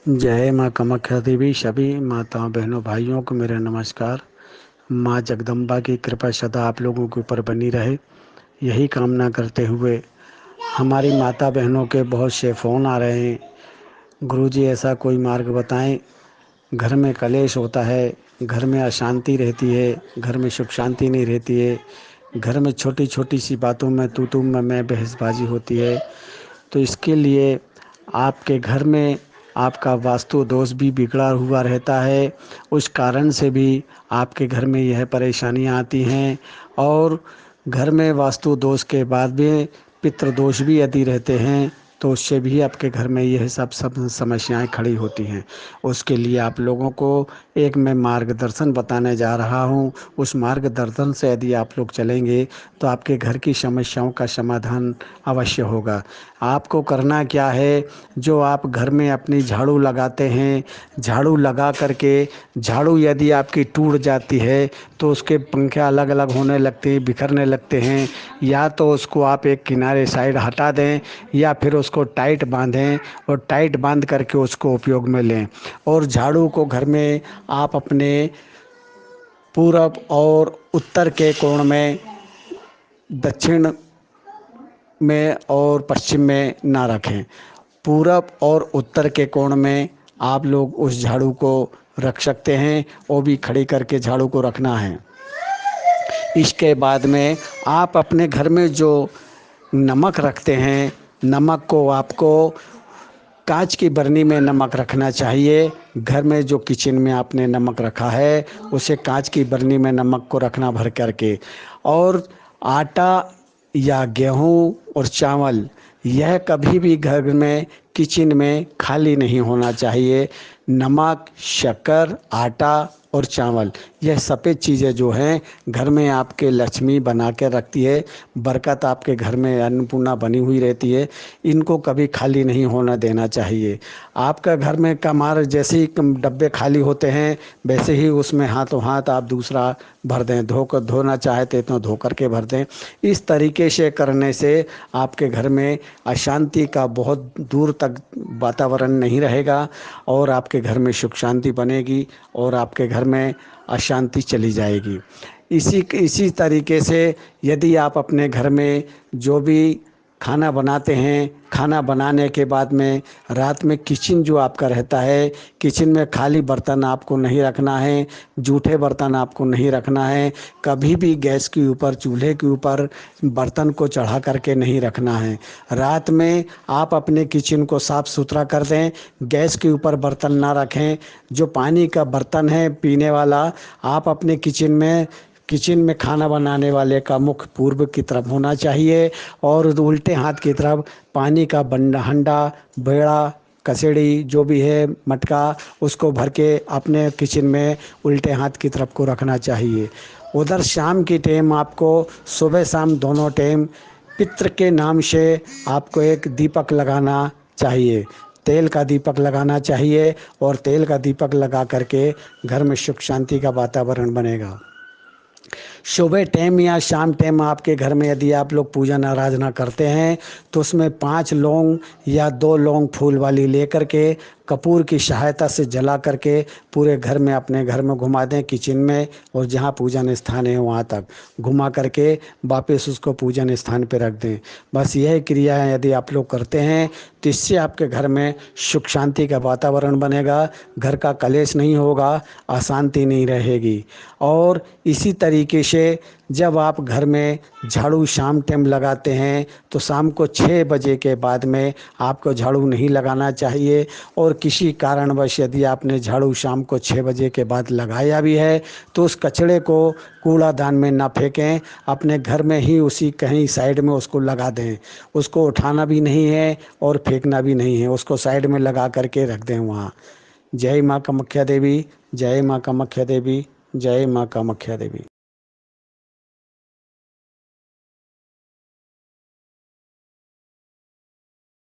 जय माँ कामाख्या देवी। सभी माताओं बहनों भाइयों को मेरा नमस्कार। माँ जगदम्बा की कृपा सदा आप लोगों के ऊपर बनी रहे, यही कामना करते हुए हमारी माता बहनों के बहुत से फ़ोन आ रहे हैं। गुरुजी ऐसा कोई मार्ग बताएं, घर में कलेश होता है, घर में अशांति रहती है, घर में सुख शांति नहीं रहती है, घर में छोटी छोटी सी बातों में तू मैं बहसबाजी होती है। तो इसके लिए आपके घर में आपका वास्तु दोष भी बिगड़ा हुआ रहता है, उस कारण से भी आपके घर में यह परेशानियां आती हैं। और घर में वास्तु दोष के बाद भी पितृ दोष भी यदि रहते हैं तो उससे भी आपके घर में यह सब समस्याएं खड़ी होती हैं। उसके लिए आप लोगों को एक मैं मार्गदर्शन बताने जा रहा हूं। उस मार्गदर्शन से यदि आप लोग चलेंगे तो आपके घर की समस्याओं का समाधान अवश्य होगा। आपको करना क्या है, जो आप घर में अपनी झाड़ू लगाते हैं, झाड़ू लगा करके झाड़ू यदि आपकी टूट जाती है तो उसके पंखे अलग अलग होने लगते हैं, बिखरने लगते हैं, या तो उसको आप एक किनारे साइड हटा दें या फिर उसको टाइट बांधें और टाइट बांध करके उसको उपयोग में लें। और झाड़ू को घर में आप अपने पूरब और उत्तर के कोण में, दक्षिण में और पश्चिम में ना रखें। पूरब और उत्तर के कोण में आप लोग उस झाड़ू को रख सकते हैं, वो भी खड़ी करके झाड़ू को रखना है। इसके बाद में आप अपने घर में जो नमक रखते हैं, नमक को आपको कांच की बरनी में नमक रखना चाहिए। घर में जो किचन में आपने नमक रखा है उसे कांच की बरनी में नमक को रखना भर करके। और आटा या गेहूं और चावल यह कभी भी घर में किचन में खाली नहीं होना चाहिए। नमक, शक्कर, आटा और चावल, यह सफ़ेद चीज़ें जो हैं घर में आपके लक्ष्मी बना के रखती है, बरकत आपके घर में अन्नपूर्णा बनी हुई रहती है। इनको कभी खाली नहीं होना देना चाहिए। आपका घर में कमार जैसे ही डब्बे खाली होते हैं वैसे ही उसमें हाथों हाथ आप दूसरा भर दें, धोना चाहते तो धो करके भर दें। इस तरीके से करने से आपके घर में अशांति का बहुत दूर तक वातावरण नहीं रहेगा और आपके घर में सुख शांति बनेगी और आपके घर में अशांति चली जाएगी। इसी तरीके से यदि आप अपने घर में जो भी खाना बनाते हैं, खाना बनाने के बाद में रात में किचन जो आपका रहता है, किचन में खाली बर्तन आपको नहीं रखना है, जूठे बर्तन आपको नहीं रखना है। कभी भी गैस के ऊपर, चूल्हे के ऊपर बर्तन को चढ़ा करके नहीं रखना है। रात में आप अपने किचन को साफ़ सुथरा कर दें, गैस के ऊपर बर्तन ना रखें। जो पानी का बर्तन है पीने वाला, आप अपने किचन में खाना बनाने वाले का मुख पूर्व की तरफ होना चाहिए और उल्टे हाथ की तरफ पानी का हंडा, बेड़ा, कसेड़ी जो भी है, मटका, उसको भर के अपने किचन में उल्टे हाथ की तरफ को रखना चाहिए। उधर शाम की टाइम आपको, सुबह शाम दोनों टाइम पितृ के नाम से आपको एक दीपक लगाना चाहिए। तेल का दीपक लगाना चाहिए और तेल का दीपक लगा करके घर में सुख शांति का वातावरण बनेगा। सुबह टाइम या शाम टाइम आपके घर में यदि आप लोग पूजन आराधना करते हैं तो उसमें 5 लौंग या 2 लौंग फूल वाली लेकर के कपूर की सहायता से जला करके पूरे घर में, अपने घर में घुमा दें, किचन में और जहाँ पूजन स्थान है वहाँ तक घुमा करके वापस उसको पूजन स्थान पर रख दें। बस यह क्रिया यदि आप लोग करते हैं तो इससे आपके घर में सुख शांति का वातावरण बनेगा, घर का कलेश नहीं होगा, अशांति नहीं रहेगी। और इसी तरीके से जब आप घर में झाड़ू शाम टाइम लगाते हैं तो शाम को 6 बजे के बाद में आपको झाड़ू नहीं लगाना चाहिए। और किसी कारणवश यदि आपने झाड़ू शाम को 6 बजे के बाद लगाया भी है तो उस कचरे को कूड़ादान में ना फेंकें, अपने घर में ही उसी कहीं साइड में उसको लगा दें। उसको उठाना भी नहीं है और फेंकना भी नहीं है, उसको साइड में लगा करके रख दें वहाँ। जय माँ कामाख्या देवी, जय माँ कामाख्या देवी, जय माँ कामाख्या देवी।